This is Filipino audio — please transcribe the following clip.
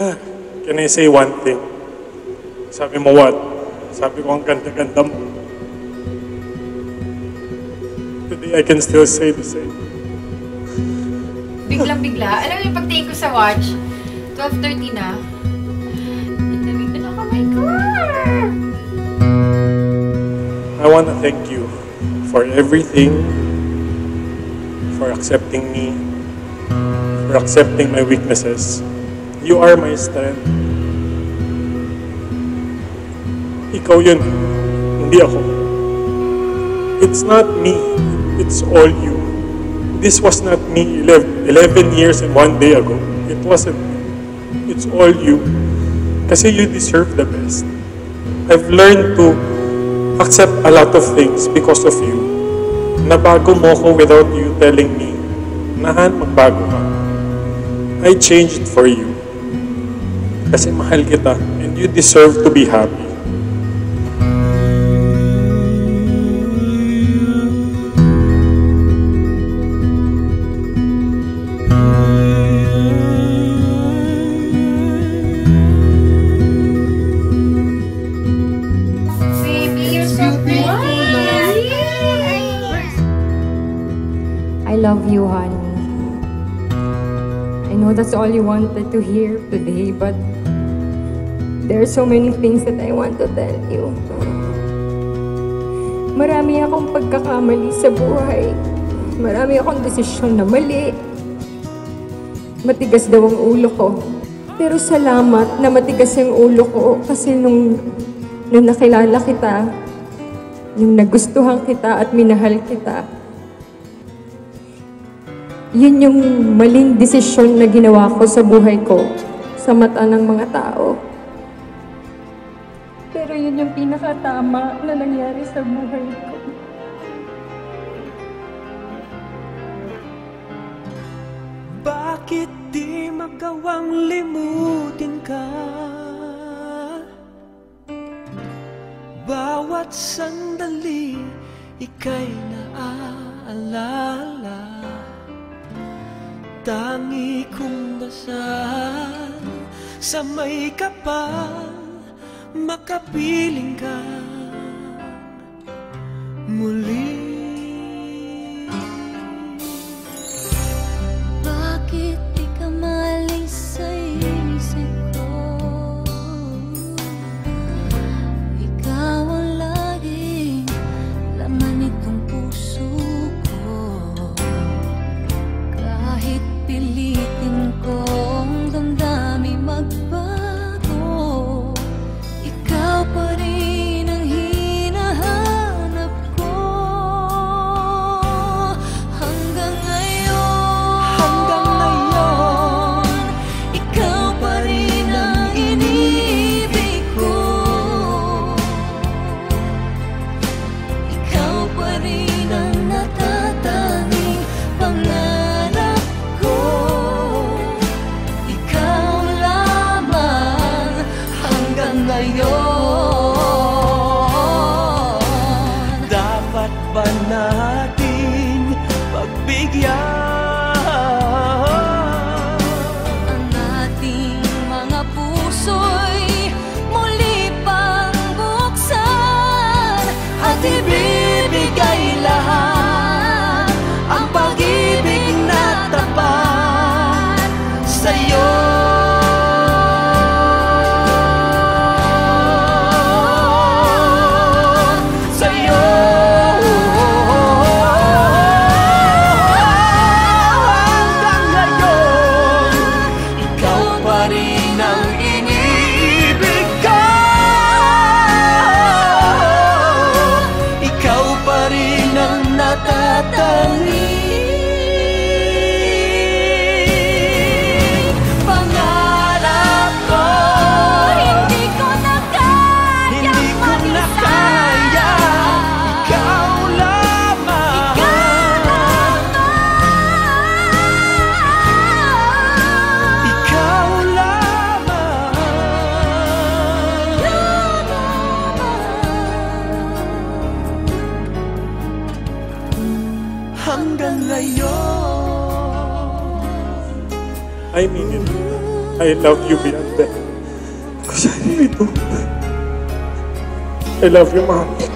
Can I say one thing? Sabi mo what? Sabi ko ang ganda-ganda mo. Today I can still say the same. Biglang-bigla. Alam mo yung pagtingin ko sa watch, 12:30 na. Nandito na ako, my God! I want to thank you for everything, for accepting me, for accepting my weaknesses. You are my strength. Ikaw yun, hindi ako. It's not me, it's all you. This was not me 11 years and 1 day ago. It wasn't me. It's all you. Kasi you deserve the best. I've learned to accept a lot of things because of you. Nabago mo ko without you telling me, Nahan, magbago ka. I changed for you. Kasi mahal kita and you deserve to be happy. I love you, honey. I know that's all you wanted to hear today, but there are so many things that I want to tell you. Marami akong pagkakamali sa buhay. Marami akong desisyon na mali. Matigas daw ang ulo ko. Pero salamat na matigas ang ulo ko kasi nung nakilala kita, nung nagustuhan kita at minahal kita, yun yung maling desisyon na ginawa ko sa buhay ko, sa mata ng mga tao. Pero yun yung pinakatama na nangyari sa buhay ko. Bakit di magawang limutin ka? Bawat sandali ika'y naaalala. Tangi kong dasal sa may kapal, makapiling ka muli. Bakit di ka malis sa isip ko? Ikaw ang laging laman nitong puso ko. Kahit pilitin kong damdamin magbago, ikaw pa rin ang hinahanap ko. Hanggang ngayon, ikaw pa rin ang inibig ko. Ikaw pa rin ang natatanging pangarap ko. Ikaw lamang hanggang ngayon. Dapat ba nating pagbigyan Ang ating mga puso'y muli pang buksan at ibibigay lahat ang pag-ibig na tapat sa'yo. Sa'yo. Hanggang ngayon, ikaw pa rin ang iniibig ko. Ikaw pa rin ang natatanging pangarap ko. Hindi ko na kayang mag-isa. Ikaw lamang. Ikaw lamang. Hanggang ngayon. I mean it. I love you beyond that. Because I really do. I love you, Mom.